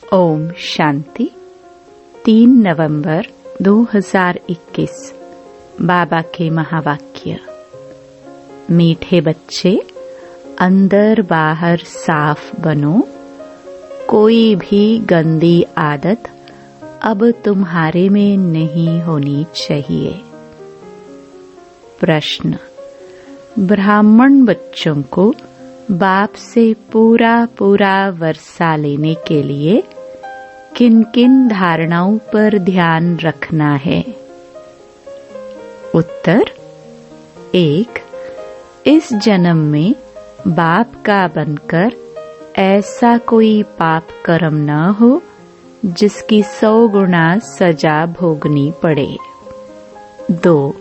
ओम शांति। 3 नवंबर 2021। बाबा के महावाक्य। मीठे बच्चे, अंदर बाहर साफ बनो। कोई भी गंदी आदत अब तुम्हारे में नहीं होनी चाहिए। प्रश्न। ब्राह्मण बच्चों को बाप से पूरा वर्षा लेने के लिए किन किन धारणाओं पर ध्यान रखना है? उत्तर। 1. इस जन्म में बाप का बनकर ऐसा कोई पाप कर्म न हो जिसकी 100 गुना सजा भोगनी पड़े। 2.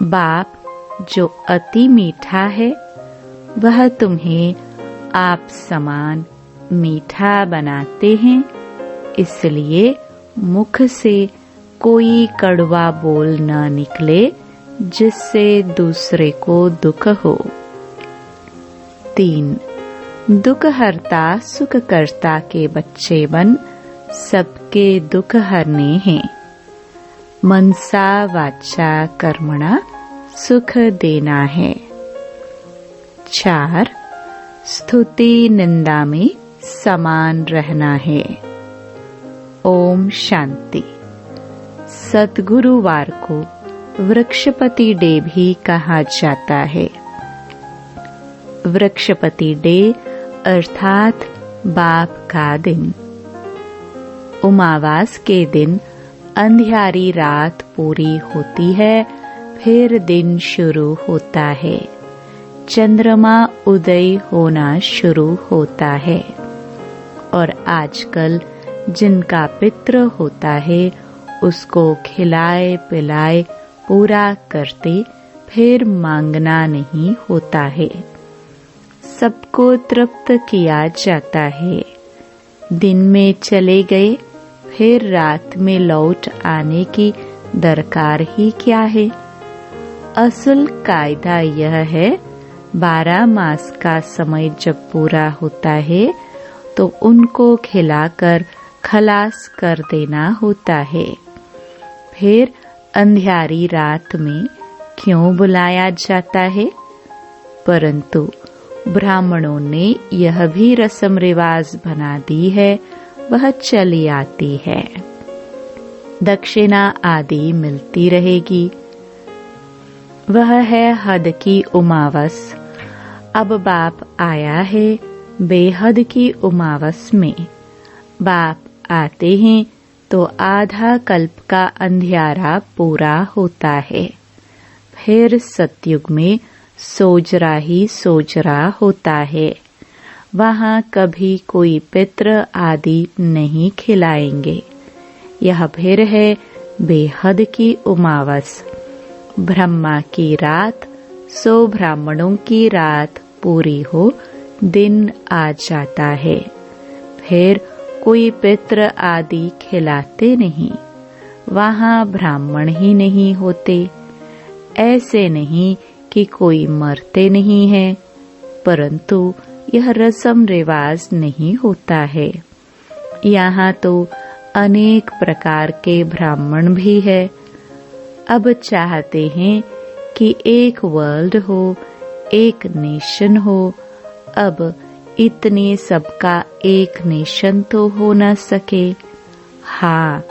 बाप जो अति मीठा है वह तुम्हें आप समान मीठा बनाते हैं, इसलिए मुख से कोई कड़वा बोल न निकले जिससे दूसरे को दुख हो। 3. दुख हरता सुख करता के बच्चे बन सबके दुख हरने हैं। मनसा वाचा कर्मणा सुख देना है। 4. स्तुति निंदा में समान रहना है। ओम शांति। सद्गुरुवार को वृक्षपति डे भी कहा जाता है। वृक्षपति डे अर्थात बाप का दिन। उमावास के दिन अंधियारी रात पूरी होती है, फिर दिन शुरू होता है। चंद्रमा उदय होना शुरू होता है और आजकल जिनका पितृ होता है उसको खिलाए पिलाए पूरा करते फिर मांगना नहीं होता है। सबको तृप्त किया जाता है। दिन में चले गए फिर रात में लौट आने की दरकार ही क्या है? असल कायदा यह है, 12 मास का समय जब पूरा होता है तो उनको खिलाकर खलास कर देना होता है। फिर अंधियारी रात में क्यों बुलाया जाता है? परंतु ब्राह्मणों ने यह भी रस्म रिवाज बना दी है, वह चली आती है। दक्षिणा आदि मिलती रहेगी। वह है हद की उमावस। अब बाप आया है बेहद की उमावस में। बाप आते हैं तो आधा कल्प का अंधियारा पूरा होता है। फिर सतयुग में सोजरा ही सोजरा होता है। वहाँ कभी कोई पितृ आदि नहीं खिलाएंगे। यह फिर है बेहद की उमावस। ब्रह्मा की रात 100 ब्राह्मणों की रात पूरी हो दिन आ जाता है। फिर कोई पितृ आदि खिलाते नहीं, वहाँ ब्राह्मण ही नहीं होते। ऐसे नहीं कि कोई मरते नहीं है, परंतु यह रस्म रिवाज नहीं होता है। यहाँ तो अनेक प्रकार के ब्राह्मण भी है। अब चाहते हैं कि एक वर्ल्ड हो, एक नेशन हो। अब इतने सबका एक नेशन तो हो न सके। हाँ,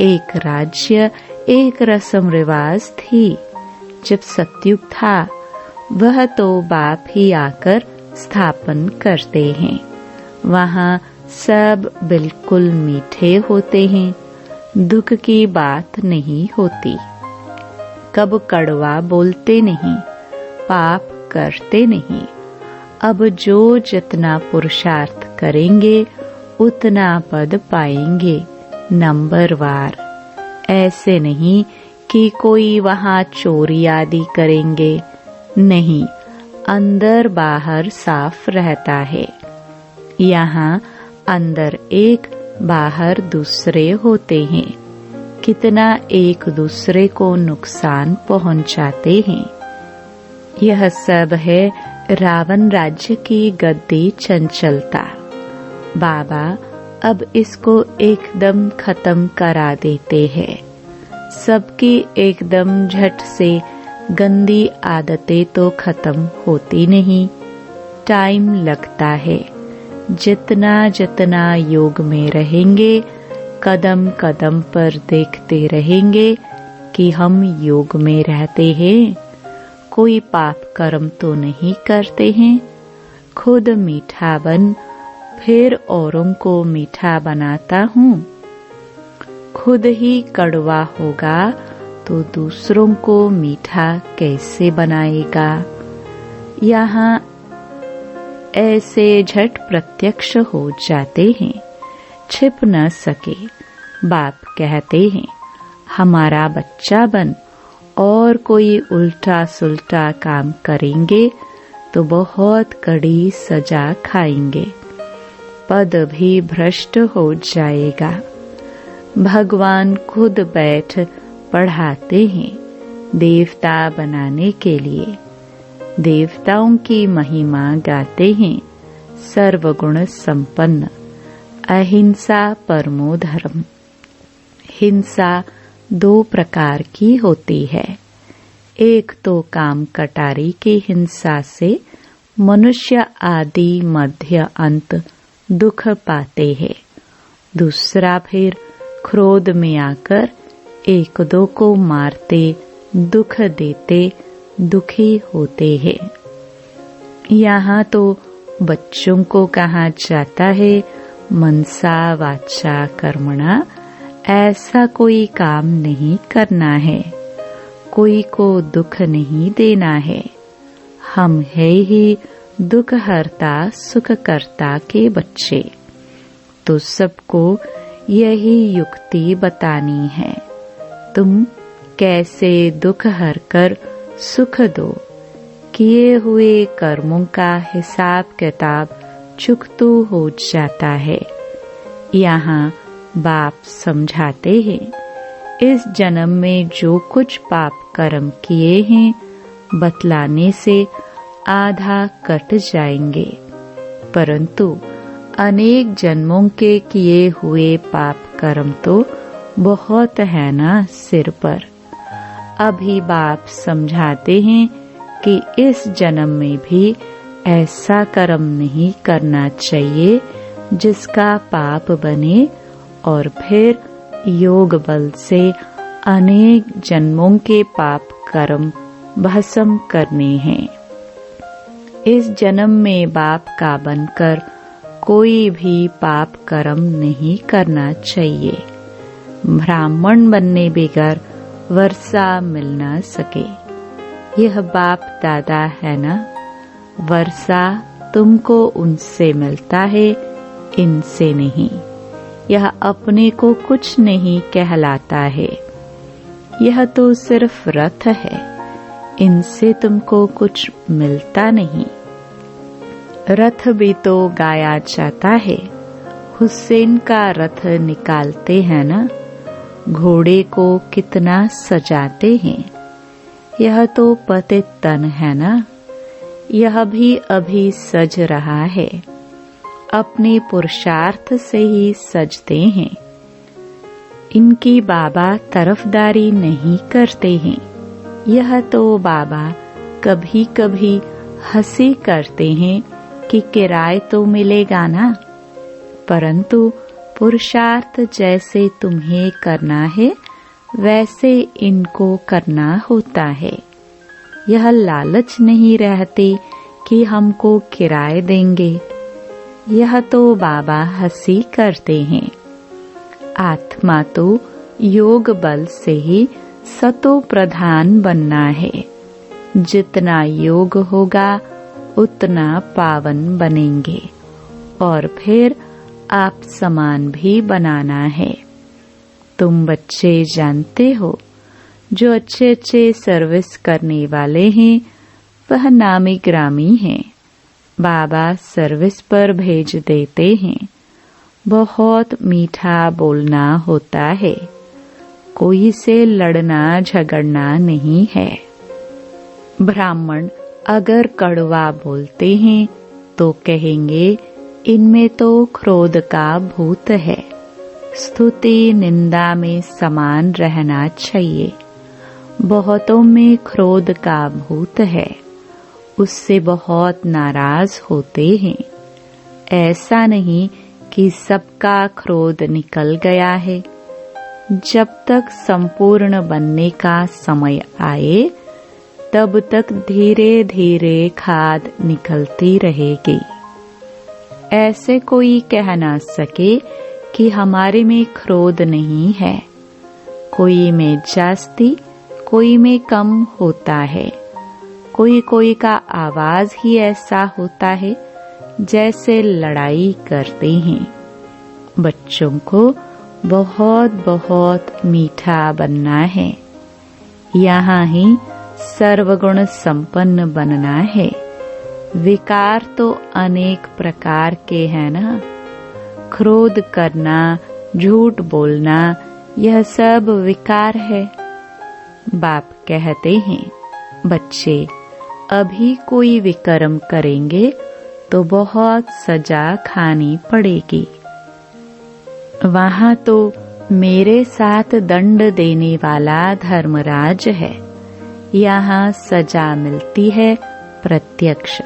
एक राज्य एक रस्म रिवाज थी। जब सतयुग था वह तो बाप ही आकर स्थापन करते हैं। वहाँ सब बिल्कुल मीठे होते हैं, दुख की बात नहीं होती। कब कड़वा बोलते नहीं, पाप करते नहीं। अब जो जितना पुरुषार्थ करेंगे उतना पद पाएंगे नंबरवार। ऐसे नहीं कि कोई वहाँ चोरी आदि करेंगे, नहीं, अंदर बाहर साफ रहता है। यहाँ अंदर एक बाहर दूसरे होते हैं। कितना एक दूसरे को नुकसान पहुंचाते हैं। यह सब है रावण राज्य की गद्दी चंचलता। बाबा अब इसको एकदम खत्म करा देते हैं। सबकी एकदम झट से गंदी आदतें तो खत्म होती नहीं, टाइम लगता है। जितना जितना योग में रहेंगे, कदम कदम पर देखते रहेंगे कि हम योग में रहते हैं, कोई पाप कर्म तो नहीं करते हैं। खुद मीठा बन फिर औरों को मीठा बनाता हूँ। खुद ही कड़वा होगा तो दूसरों को मीठा कैसे बनाएगा। यहाँ ऐसे झट प्रत्यक्ष हो जाते हैं, छिप न सके। बाप कहते हैं, हमारा बच्चा बन और कोई उल्टा सुल्टा काम करेंगे तो बहुत कड़ी सजा खाएंगे, पद भी भ्रष्ट हो जाएगा। भगवान खुद बैठ पढ़ाते हैं देवता बनाने के लिए। देवताओं की महिमा गाते हैं, सर्वगुण संपन्न। अहिंसा परमो धर्म। हिंसा 2 प्रकार की होती है। एक तो काम कटारी की हिंसा से मनुष्य आदि मध्य अंत दुख पाते हैं। दूसरा फिर क्रोध में आकर एक दो को मारते, दुख देते, दुखी होते हैं। यहाँ तो बच्चों को कहा जाता है, मनसा वाचा कर्मणा, ऐसा कोई काम नहीं करना है, कोई को दुख नहीं देना है। हम है ही दुख हरता सुख करता के बच्चे, तो सबको यही युक्ति बतानी है। तुम कैसे दुख हरकर सुख दो, किए हुए कर्मों का हिसाब किताब चुकतू हो जाता है। यहाँ बाप समझाते हैं, इस जन्म में जो कुछ पाप कर्म किए हैं, बतलाने से आधा कट जाएंगे, परंतु अनेक जन्मों के किए हुए पाप कर्म तो बहुत है ना सिर पर। अभी बाप समझाते हैं कि इस जन्म में भी ऐसा कर्म नहीं करना चाहिए जिसका पाप बने और फिर योग बल से अनेक जन्मों के पाप कर्म भस्म करने हैं। इस जन्म में बाप का बनकर कोई भी पाप कर्म नहीं करना चाहिए। ब्राह्मण बनने बगैर वर्षा मिल न सके। यह बाप दादा है ना, वर्षा तुमको उनसे मिलता है, इनसे नहीं। यह अपने को कुछ नहीं कहलाता है, यह तो सिर्फ रथ है, इनसे तुमको कुछ मिलता नहीं। रथ भी तो गाया जाता है, हुसैन का रथ निकालते हैं ना, घोड़े को कितना सजाते हैं। यह तो पतित तन है ना, यह भी अभी सज रहा है, अपने पुरुषार्थ से ही सजते हैं। इनकी बाबा तरफदारी नहीं करते हैं। यह तो बाबा कभी कभी हंसी करते हैं कि किराए तो मिलेगा ना, परंतु पुरुषार्थ जैसे तुम्हें करना है वैसे इनको करना होता है। यह लालच नहीं रहती कि हमको किराए देंगे। यह तो बाबा हंसी करते हैं। आत्मा तो योग बल से ही सतो प्रधान बनना है। जितना योग होगा उतना पावन बनेंगे और फिर आप समान भी बनाना है। तुम बच्चे जानते हो, जो अच्छे अच्छे सर्विस करने वाले हैं वह नामी ग्रामी हैं। बाबा सर्विस पर भेज देते हैं। बहुत मीठा बोलना होता है, कोई से लड़ना झगड़ना नहीं है। ब्राह्मण अगर कड़वा बोलते हैं तो कहेंगे इनमें तो क्रोध का भूत है। स्तुति निंदा में समान रहना चाहिए। बहुतों में क्रोध का भूत है, उससे बहुत नाराज होते हैं। ऐसा नहीं कि सबका क्रोध निकल गया है। जब तक संपूर्ण बनने का समय आए तब तक धीरे धीरे खाद निकलती रहेगी। ऐसे कोई कह ना सके कि हमारे में क्रोध नहीं है। कोई में जास्ती, कोई में कम होता है। कोई कोई का आवाज ही ऐसा होता है जैसे लड़ाई करते हैं। बच्चों को बहुत बहुत मीठा बनना है। यहाँ ही सर्वगुण संपन्न बनना है। विकार तो अनेक प्रकार के हैं ना। क्रोध करना, झूठ बोलना, यह सब विकार है। बाप कहते हैं, बच्चे अभी कोई विकर्म करेंगे तो बहुत सजा खानी पड़ेगी। वहाँ तो मेरे साथ दंड देने वाला धर्मराज है। यहाँ सजा मिलती है प्रत्यक्ष।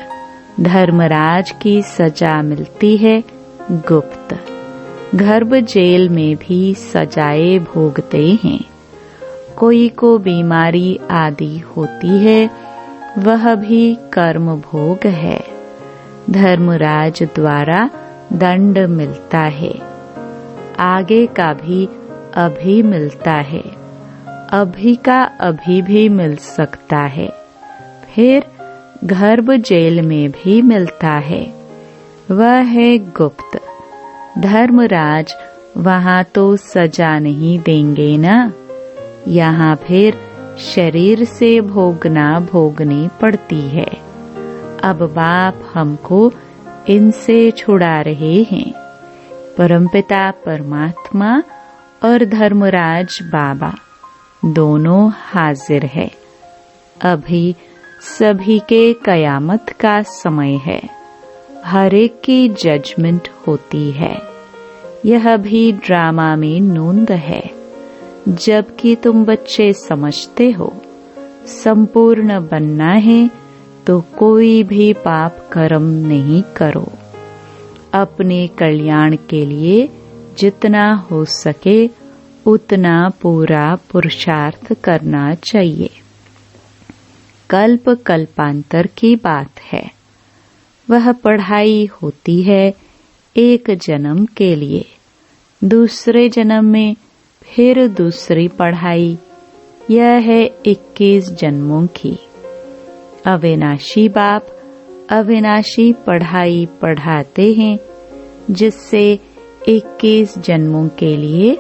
धर्मराज की सजा मिलती है गुप्त। गर्भ जेल में भी सजाएं भोगते हैं। कोई को बीमारी आदि होती है, वह भी कर्म भोग है। धर्मराज द्वारा दंड मिलता है। आगे का भी अभी मिलता है। अभी का अभी भी मिल सकता है। फिर गर्भ जेल में भी मिलता है, वह है गुप्त। धर्मराज वहाँ तो सजा नहीं देंगे ना। यहाँ फिर शरीर से भोगनी पड़ती है। अब बाप हमको इनसे छुड़ा रहे हैं। परमपिता परमात्मा और धर्मराज बाबा दोनों हाजिर है। अभी सभी के कयामत का समय है। हर एक की जजमेंट होती है। यह भी ड्रामा में नूंद है। जबकि तुम बच्चे समझते हो संपूर्ण बनना है तो कोई भी पाप कर्म नहीं करो। अपने कल्याण के लिए जितना हो सके उतना पूरा पुरुषार्थ करना चाहिए। कल्प कल्पांतर की बात है। वह पढ़ाई होती है एक जन्म के लिए, दूसरे जन्म में फिर दूसरी पढ़ाई। यह है 21 जन्मों की। अविनाशी बाप अविनाशी पढ़ाई पढ़ाते हैं, जिससे 21 जन्मों के लिए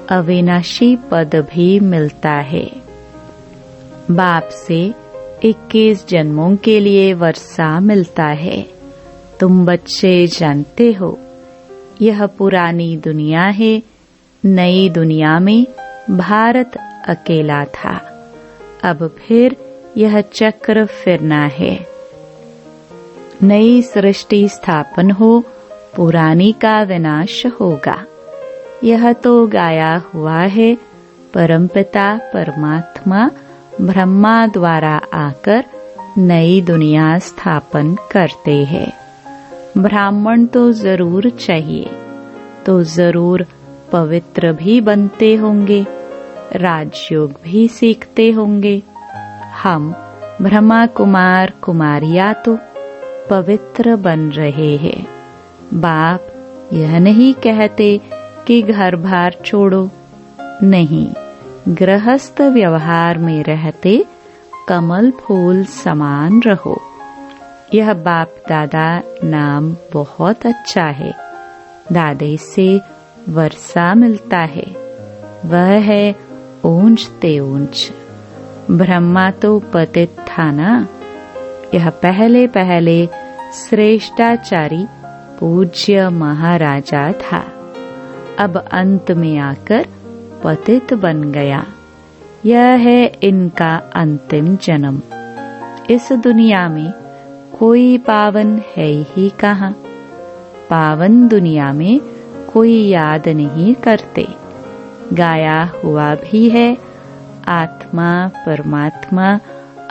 अविनाशी पद भी मिलता है। बाप से 21 जन्मों के लिए वर्षा मिलता है। तुम बच्चे जानते हो यह पुरानी दुनिया है। नई दुनिया में भारत अकेला था। अब फिर यह चक्र फिरना है। नई सृष्टि स्थापन हो, पुरानी का विनाश होगा। यह तो गाया हुआ है। परमपिता परमात्मा ब्रह्मा द्वारा आकर नई दुनिया स्थापन करते हैं। ब्राह्मण तो जरूर चाहिए, तो जरूर पवित्र भी बनते होंगे, राजयोग भी सीखते होंगे। हम ब्रह्मा कुमार कुमारियां तो पवित्र बन रहे हैं। बाप यह नहीं कहते कि घर बार छोड़ो, नहीं, गृहस्थ व्यवहार में रहते कमल फूल समान रहो। यह बाप दादा नाम बहुत अच्छा है। दादे से वर्षा मिलता है, वह है ऊंच ते ऊंच। ब्रह्मा तो पतित था ना। यह पहले पहले श्रेष्ठाचारी पूज्य महाराजा था। अब अंत में आकर पतित बन गया। यह है इनका अंतिम जन्म। इस दुनिया में कोई पावन है ही कहाँ। पावन दुनिया में कोई याद नहीं करते। गाया हुआ भी है, आत्मा परमात्मा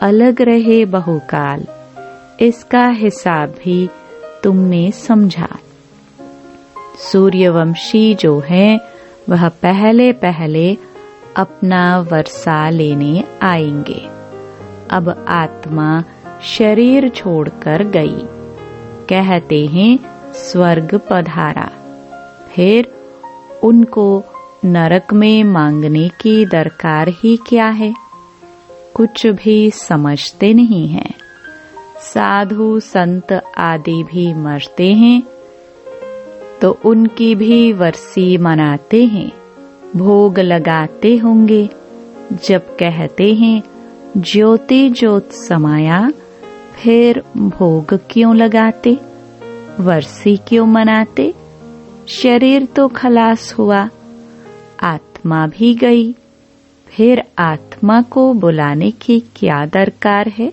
अलग रहे बहुकाल, इसका हिसाब भी तुमने समझा। सूर्यवंशी जो है वह पहले पहले अपना वर्षा लेने आएंगे। अब आत्मा शरीर छोड़कर गई, कहते हैं स्वर्ग पधारा। फिर उनको नरक में मांगने की दरकार ही क्या है? कुछ भी समझते नहीं हैं। साधु संत आदि भी मरते हैं तो उनकी भी वर्षी मनाते हैं, भोग लगाते होंगे। जब कहते हैं ज्योति ज्योत समाया, फिर भोग क्यों लगाते, वर्षी क्यों मनाते? शरीर तो खलास हुआ, आत्मा भी गई, फिर आत्मा को बुलाने की क्या दरकार है?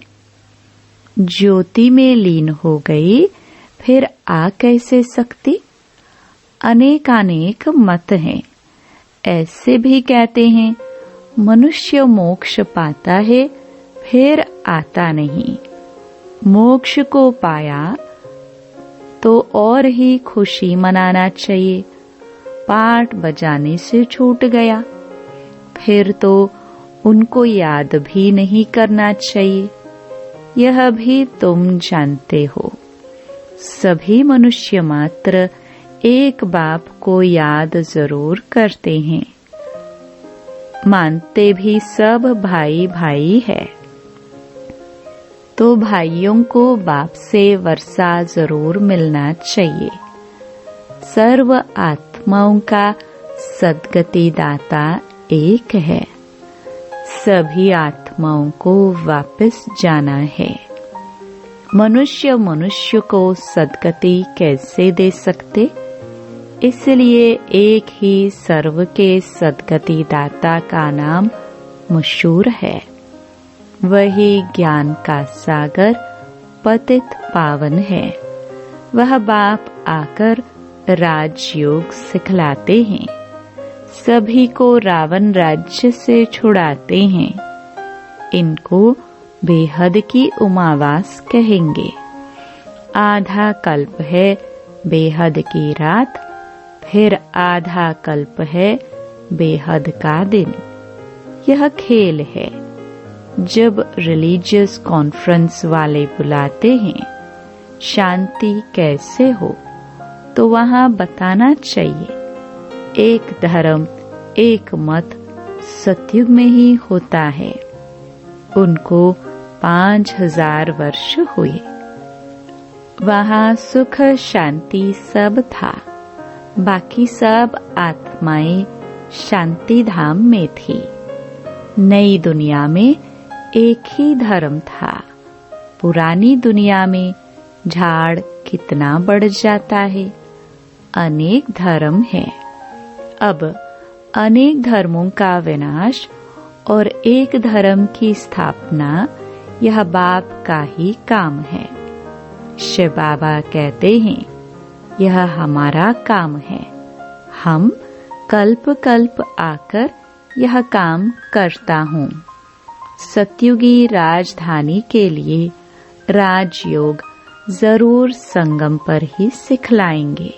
ज्योति में लीन हो गई, फिर आ कैसे सकती? अनेकानेक मत हैं। ऐसे भी कहते हैं मनुष्य मोक्ष पाता है, फिर आता नहीं। मोक्ष को पाया तो और ही खुशी मनाना चाहिए। पाठ बजाने से छूट गया, फिर तो उनको याद भी नहीं करना चाहिए। यह भी तुम जानते हो। सभी मनुष्य मात्र एक बाप को याद जरूर करते हैं, मानते भी सब भाई भाई है। तो भाइयों को बाप से वर्षा जरूर मिलना चाहिए। सर्व आत्माओं का सद्गति दाता एक है। सभी आत्माओं को वापस जाना है। मनुष्य मनुष्य को सद्गति कैसे दे सकते? इसलिए एक ही सर्व के सद्गति दाता का नाम मशहूर है। वही ज्ञान का सागर पतित पावन है। वह बाप आकर राजयोग सिखलाते हैं, सभी को रावण राज्य से छुड़ाते हैं। इनको बेहद की उमावास कहेंगे। आधा कल्प है बेहद की रात, फिर आधा कल्प है बेहद का दिन। यह खेल है। जब रिलीजियस कॉन्फ्रेंस वाले बुलाते हैं शांति कैसे हो, तो वहां बताना चाहिए एक धर्म एक मत सतयुग में ही होता है। उनको 5000 वर्ष हुए। वहां सुख शांति सब था, बाकी सब आत्माएं शांति धाम में थी। नई दुनिया में एक ही धर्म था। पुरानी दुनिया में झाड़ कितना बढ़ जाता है, अनेक धर्म है। अब अनेक धर्मों का विनाश और एक धर्म की स्थापना, यह बाप का ही काम है। शिव बाबा कहते हैं यह हमारा काम है। हम कल्प कल्प आकर यह काम करता हूँ। सतयुगी राजधानी के लिए राजयोग जरूर संगम पर ही सिखलाएंगे।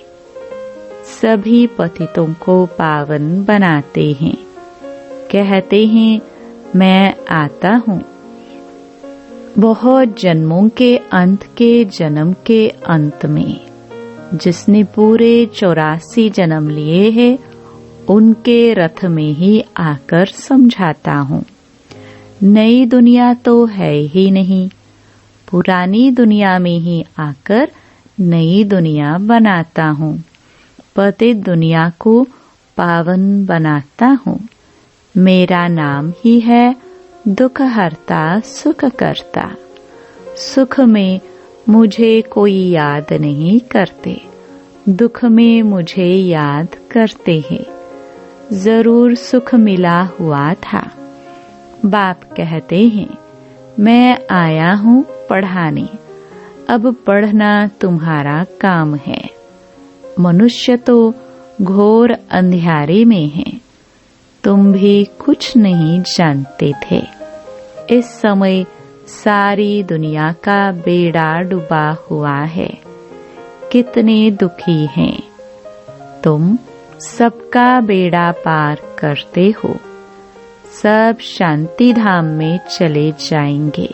सभी पतितों को पावन बनाते हैं। कहते हैं मैं आता हूँ। बहुत जन्मों के अंत के जन्म के अंत में जिसने पूरे 84 जन्म लिए हैं, उनके रथ में ही आकर समझाता हूँ। नई दुनिया तो है ही नहीं, पुरानी दुनिया में ही आकर नई दुनिया बनाता हूँ। पतित दुनिया को पावन बनाता हूँ। मेरा नाम ही है दुख हरता सुख करता। सुख में मुझे कोई याद नहीं करते, दुख में मुझे याद करते हैं। जरूर सुख मिला हुआ था। बाप कहते हैं मैं आया हूँ पढ़ाने, अब पढ़ना तुम्हारा काम है। मनुष्य तो घोर अंधियारे में है। तुम भी कुछ नहीं जानते थे। इस समय सारी दुनिया का बेड़ा डूबा हुआ है। कितने दुखी हैं। तुम सबका बेड़ा पार करते हो। सब शांति धाम में चले जाएंगे।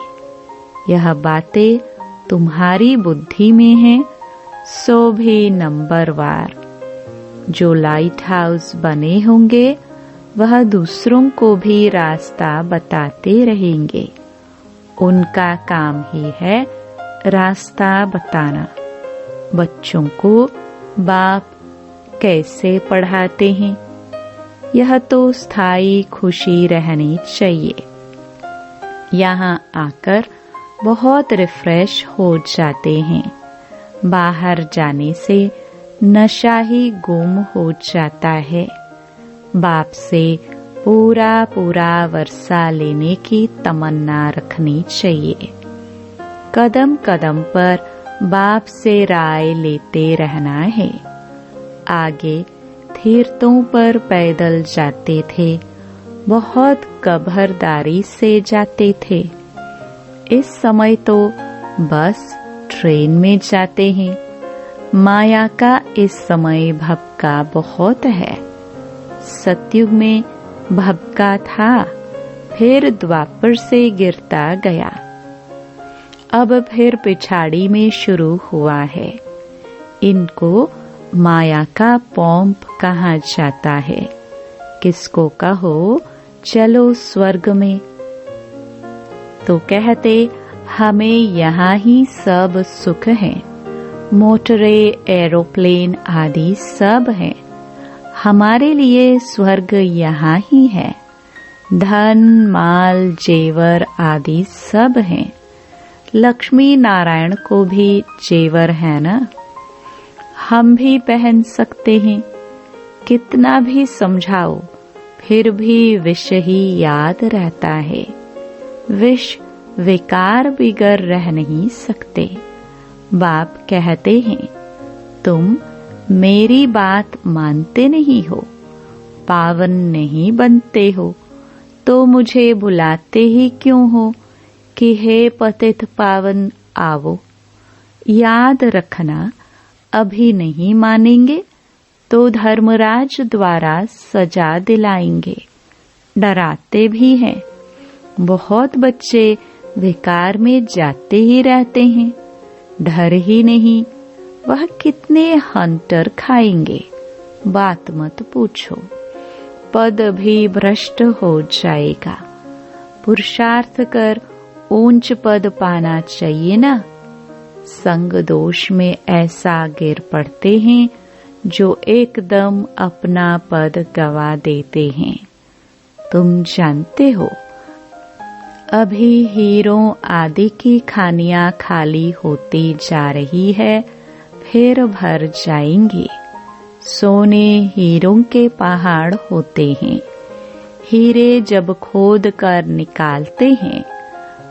यह बातें तुम्हारी बुद्धि में हैं, सो भी नंबरवार। जो लाइट हाउस बने होंगे वह दूसरों को भी रास्ता बताते रहेंगे। उनका काम ही है रास्ता बताना। बच्चों को बाप कैसे पढ़ाते हैं? यह तो स्थायी खुशी रहनी चाहिए। यहाँ आकर बहुत रिफ्रेश हो जाते हैं। बाहर जाने से नशा ही गुम हो जाता है। बाप से पूरा पूरा वर्षा लेने की तमन्ना रखनी चाहिए। कदम कदम पर बाप से राय लेते रहना है। आगे तीर्थों पर पैदल जाते थे, बहुत कभरदारी से जाते थे। इस समय तो बस ट्रेन में जाते हैं। माया का इस समय भपका बहुत है। सतयुग में भपका था, फिर द्वापर से गिरता गया। अब फिर पिछाड़ी में शुरू हुआ है। इनको माया का पोंप कहा जाता है। किसको कहो चलो स्वर्ग में, तो कहते हमें यहाँ ही सब सुख है। मोटरे, एरोप्लेन आदि सब है। हमारे लिए स्वर्ग यहाँ ही है। धन, माल, जेवर आदि सब हैं। लक्ष्मी नारायण को भी जेवर है ना, हम भी पहन सकते हैं। कितना भी समझाओ फिर भी विष ही याद रहता है। विष विकार बिगर रह नहीं सकते। बाप कहते हैं तुम मेरी बात मानते नहीं हो, पावन नहीं बनते हो, तो मुझे बुलाते ही क्यों हो कि हे पतित पावन आवो। याद रखना, अभी नहीं मानेंगे तो धर्मराज द्वारा सजा दिलाएंगे। डराते भी हैं। बहुत बच्चे विकार में जाते ही रहते हैं। डर ही नहीं, वह कितने हंटर खाएंगे। बात मत पूछो। पद भी भ्रष्ट हो जाएगा। पुरुषार्थ कर ऊंच पद पाना चाहिए ना। संग दोष में ऐसा गिर पड़ते हैं जो एकदम अपना पद गवा देते हैं। तुम जानते हो अभी हीरों आदि की खानियां खाली होती जा रही है, फिर भर जाएंगी। सोने हीरों के पहाड़ होते हैं। हीरे जब खोद कर निकालते हैं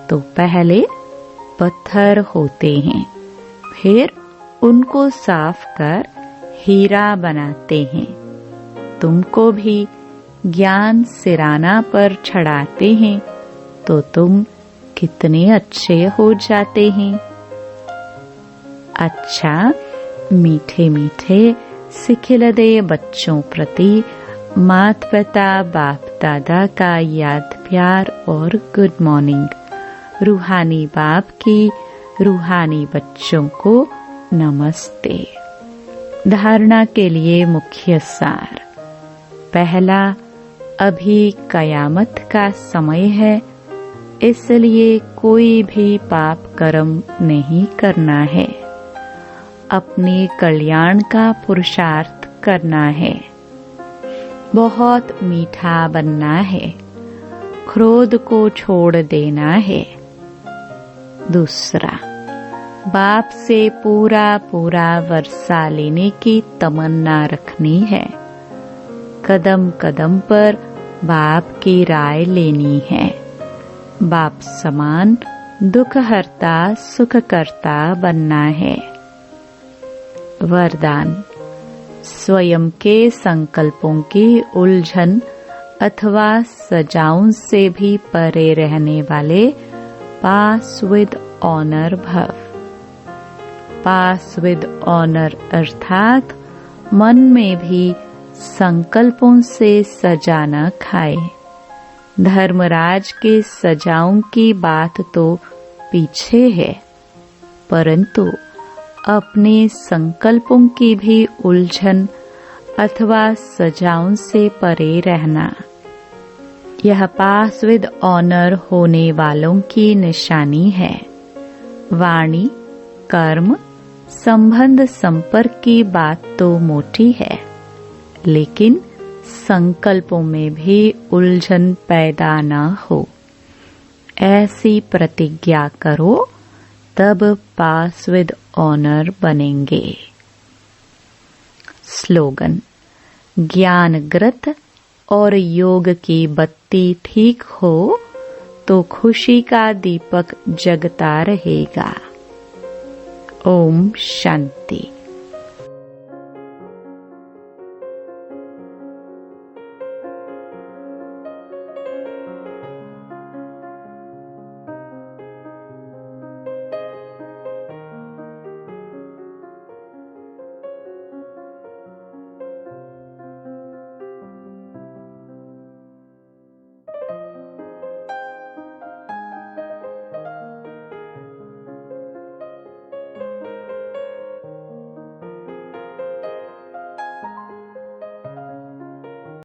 तो पहले पत्थर होते हैं, फिर उनको साफ कर हीरा बनाते हैं। तुमको भी ज्ञान सिराना पर चढ़ाते हैं तो तुम कितने अच्छे हो जाते हैं। अच्छा, मीठे मीठे सिखिलदे बच्चों प्रति माता पिता बाप दादा का याद प्यार और गुड मॉर्निंग। रूहानी बाप की रूहानी बच्चों को नमस्ते। धारणा के लिए मुख्य सार। पहला, अभी कयामत का समय है, इसलिए कोई भी पाप कर्म नहीं करना है। अपने कल्याण का पुरुषार्थ करना है। बहुत मीठा बनना है। क्रोध को छोड़ देना है। दूसरा, बाप से पूरा पूरा वर्षा लेने की तमन्ना रखनी है। कदम कदम पर बाप की राय लेनी है। बाप समान दुख हरता सुख करता बनना है। वरदान। स्वयं के संकल्पों की उलझन अथवा सजाओं से भी परे रहने वाले पास विद ऑनर भव। पास विद ऑनर अर्थात मन में भी संकल्पों से सजा न खाए। धर्मराज के सजाओं की बात तो पीछे है, परंतु अपने संकल्पों की भी उलझन अथवा सजाओं से परे रहना, यह पास विद ऑनर होने वालों की निशानी है। वाणी, कर्म, संबंध संपर्क की बात तो मोटी है, लेकिन संकल्पों में भी उलझन पैदा न हो, ऐसी प्रतिज्ञा करो, तब पास विद ऑनर बनेंगे। स्लोगन: ज्ञानग्रत और योग की बत्ती ठीक हो तो खुशी का दीपक जगता रहेगा। ओम शांति।